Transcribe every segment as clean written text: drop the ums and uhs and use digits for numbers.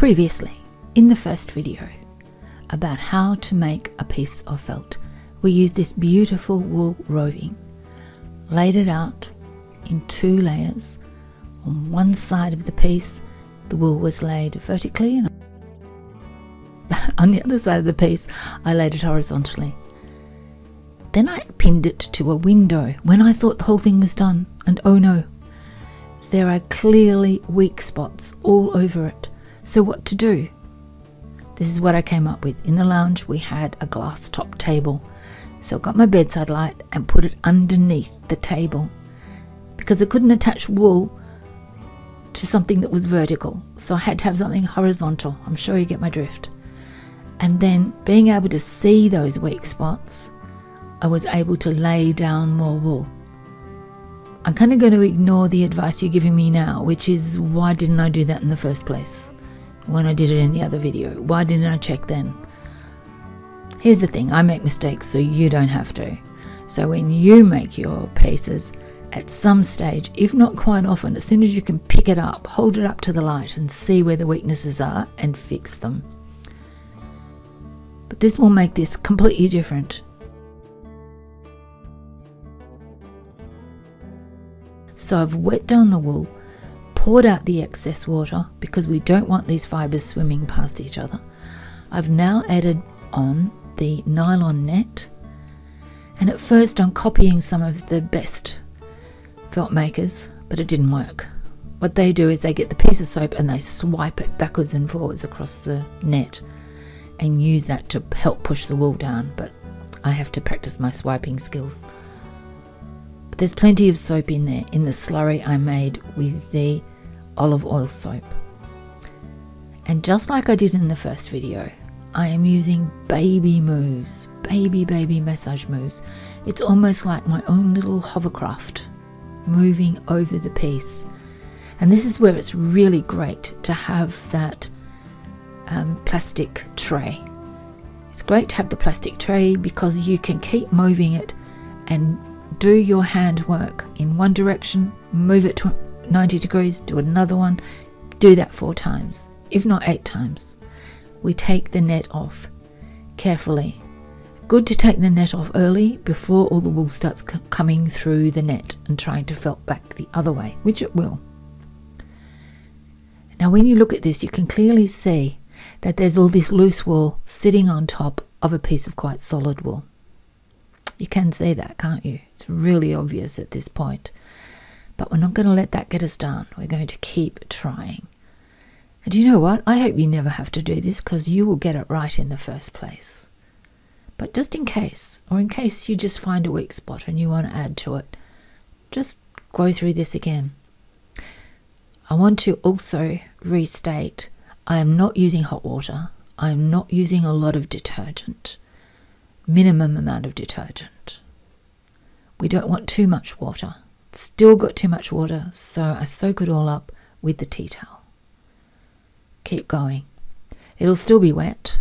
Previously, in the first video about how to make a piece of felt, we used this beautiful wool roving, laid it out in 2 layers. On one side of the piece, the wool was laid vertically, and on the other side of the piece, I laid it horizontally. Then I pinned it to a window when I thought the whole thing was done, and oh no, there are clearly weak spots all over it. So what to do? This is what I came up with. In the lounge we had a glass top table, so I got my bedside light and put it underneath the table because I couldn't attach wool to something that was vertical, so I had to have something horizontal. I'm sure you get my drift. And then, being able to see those weak spots, I was able to lay down more wool. I'm kind of going to ignore the advice you're giving me now, which is, why didn't I do that in the first place when I did it in the other video? Why didn't I check then? Here's the thing, I make mistakes so you don't have to. So when you make your pieces, at some stage, if not quite often, as soon as you can pick it up, hold it up to the light and see where the weaknesses are and fix them. But this will make this completely different. So I've wet down the wool, poured out the excess water because we don't want these fibres swimming past each other. I've now added on the nylon net, and at first I'm copying some of the best felt makers, but it didn't work. What they do is they get the piece of soap and they swipe it backwards and forwards across the net and use that to help push the wool down, but I have to practice my swiping skills. But there's plenty of soap in there, in the slurry I made with the olive oil soap. And just like I did in the first video, I am using baby moves, baby massage moves. It's almost like my own little hovercraft moving over the piece. And this is where it's really great to have that plastic tray. It's great to have the plastic tray because you can keep moving it and do your hand work in one direction, move it to 90 degrees, do another one, do that 4 times, if not 8 times. We take the net off carefully. Good to take the net off early before all the wool starts coming through the net and trying to felt back the other way, which it will. Now when you look at this, you can clearly see that there's all this loose wool sitting on top of a piece of quite solid wool. You can see that, can't you? It's really obvious at this point. But we're not going to let that get us down. We're going to keep trying. And you know what? I hope you never have to do this because you will get it right in the first place. But just in case, or in case you just find a weak spot and you want to add to it, just go through this again. I want to also restate, I am not using hot water. I am not using a lot of detergent. Minimum amount of detergent. We don't want too much water. Still got too much water, so I soak it all up with the tea towel. Keep going. It'll still be wet,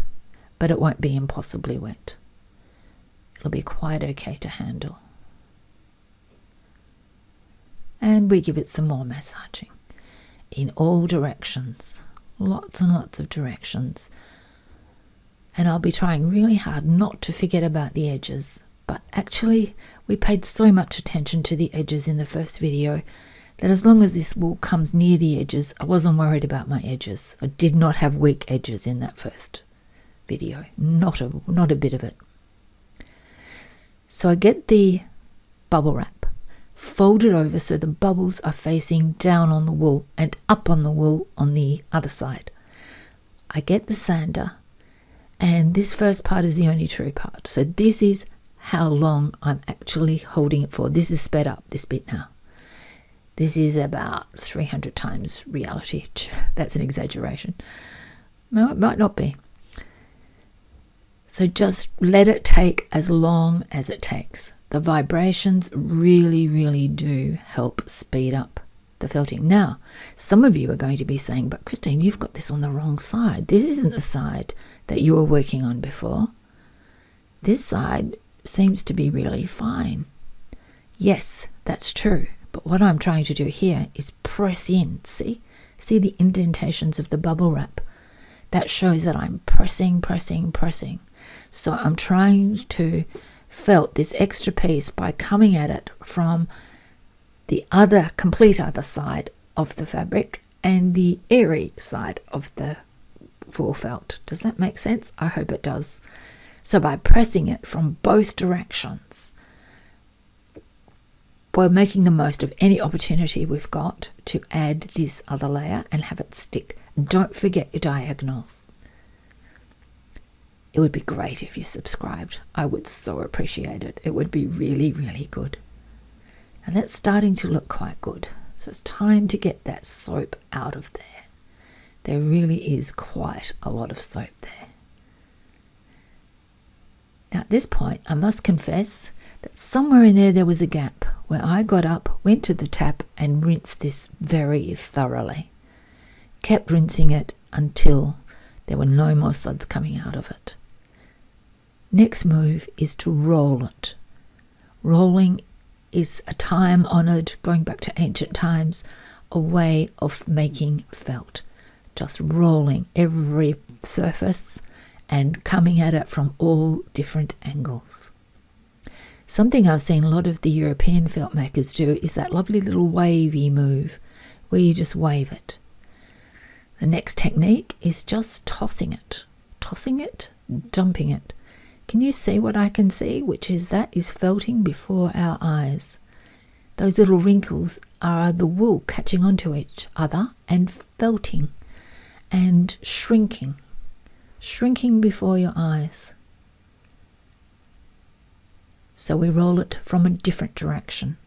but it won't be impossibly wet. It'll be quite okay to handle. And we give it some more massaging in all directions. Lots and lots of directions. And I'll be trying really hard not to forget about the edges. But actually, we paid so much attention to the edges in the first video that as long as this wool comes near the edges, I wasn't worried about my edges. I did not have weak edges in that first video. Not a bit of it. So I get the bubble wrap, fold it over so the bubbles are facing down on the wool and up on the wool on the other side. I get the sander, and this first part is the only true part. So this is how long I'm actually holding it for. This is sped up, this bit now. This is about 300 times reality. That's an exaggeration. No, it might not be. So just let it take as long as it takes. The vibrations really do help speed up the felting. Now, some of you are going to be saying, but Christine, you've got this on the wrong side. This isn't the side that you were working on before. This side seems to be really fine. Yes, that's true. But what I'm trying to do here is press in. See the indentations of the bubble wrap. that shows that I'm pressing. So I'm trying to felt this extra piece by coming at it from the complete other side of the fabric and the airy side of the full felt. Does that make sense? I hope it does. So by pressing it from both directions, we're making the most of any opportunity we've got to add this other layer and have it stick. Don't forget your diagonals. It would be great if you subscribed. I would so appreciate it. It would be really, really good. And that's starting to look quite good. So it's time to get that soap out of there. There really is quite a lot of soap there. Now at this point, I must confess that somewhere in there was a gap where I got up, went to the tap and rinsed this very thoroughly. Kept rinsing it until there were no more suds coming out of it. Next move is to roll it. Rolling is a time-honoured, going back to ancient times, a way of making felt. Just rolling every surface and coming at it from all different angles. Something I've seen a lot of the European felt makers do is that lovely little wavy move where you just wave it. The next technique is just tossing it, dumping it. Can you see what I can see? Which is that is felting before our eyes. Those little wrinkles are the wool catching onto each other and felting and shrinking before your eyes. So we roll it from a different direction.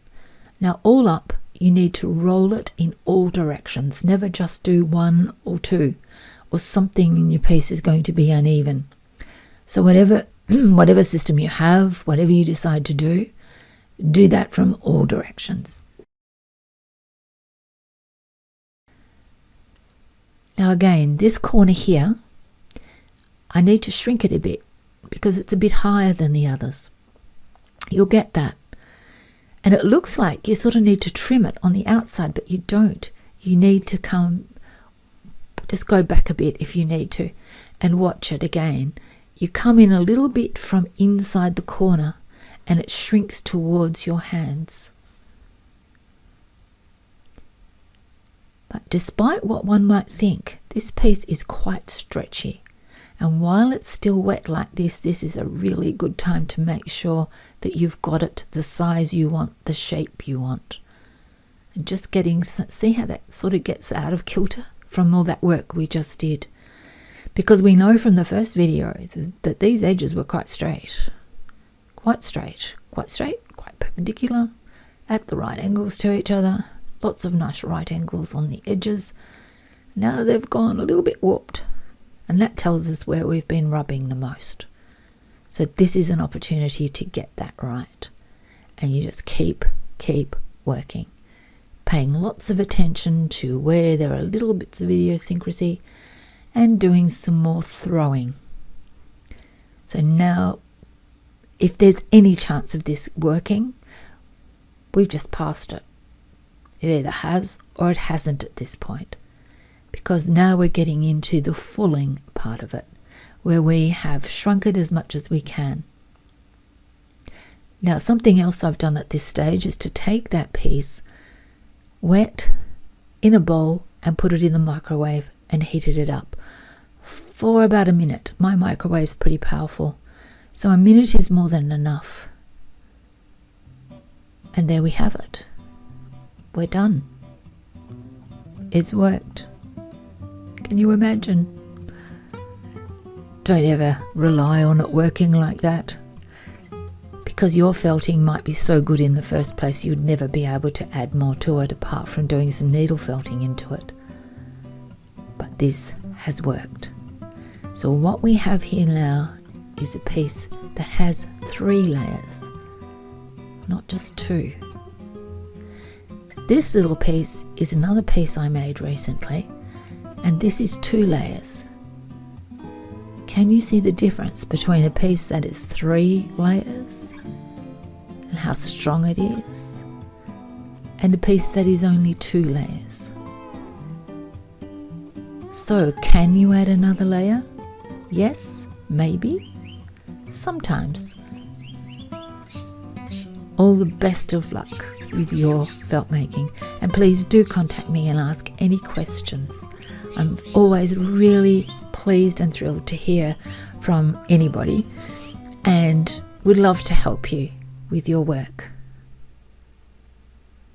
Now all up, you need to roll it in all directions. Never just do one or two, or something in your piece is going to be uneven. So whatever system you have, whatever you decide to do that from all directions. Now again, this corner here, I need to shrink it a bit because it's a bit higher than the others. You'll get that. And it looks like you sort of need to trim it on the outside, but you don't. You need to just go back a bit if you need to and watch it again. You come in a little bit from inside the corner and it shrinks towards your hands. But despite what one might think, this piece is quite stretchy. And while it's still wet like this is a really good time to make sure that you've got it the size you want, the shape you want. And just see how that sort of gets out of kilter from all that work we just did. Because we know from the first video that these edges were quite straight, quite perpendicular, at the right angles to each other, lots of nice right angles on the edges. Now they've gone a little bit warped, and that tells us where we've been rubbing the most. So this is an opportunity to get that right. And you just keep working, paying lots of attention to where there are little bits of idiosyncrasy and doing some more throwing. So now, if there's any chance of this working, we've just passed it. It either has or it hasn't at this point. Because now we're getting into the fulling part of it, where we have shrunk it as much as we can. Now, something else I've done at this stage is to take that piece wet in a bowl and put it in the microwave and heated it up for about a minute. My microwave's pretty powerful, so a minute is more than enough. And there we have it. We're done. It's worked. Can you imagine? Don't ever rely on it working like that, because your felting might be so good in the first place you'd never be able to add more to it apart from doing some needle felting into it. But this has worked. So what we have here now is a piece that has 3 layers, not just 2. This little piece is another piece I made recently, and this is 2 layers. Can you see the difference between a piece that is 3 layers and how strong it is, and a piece that is only 2 layers? So can you add another layer? Yes, maybe, sometimes. All the best of luck with your felt making, and please do contact me and ask any questions. I'm always really pleased and thrilled to hear from anybody and would love to help you with your work.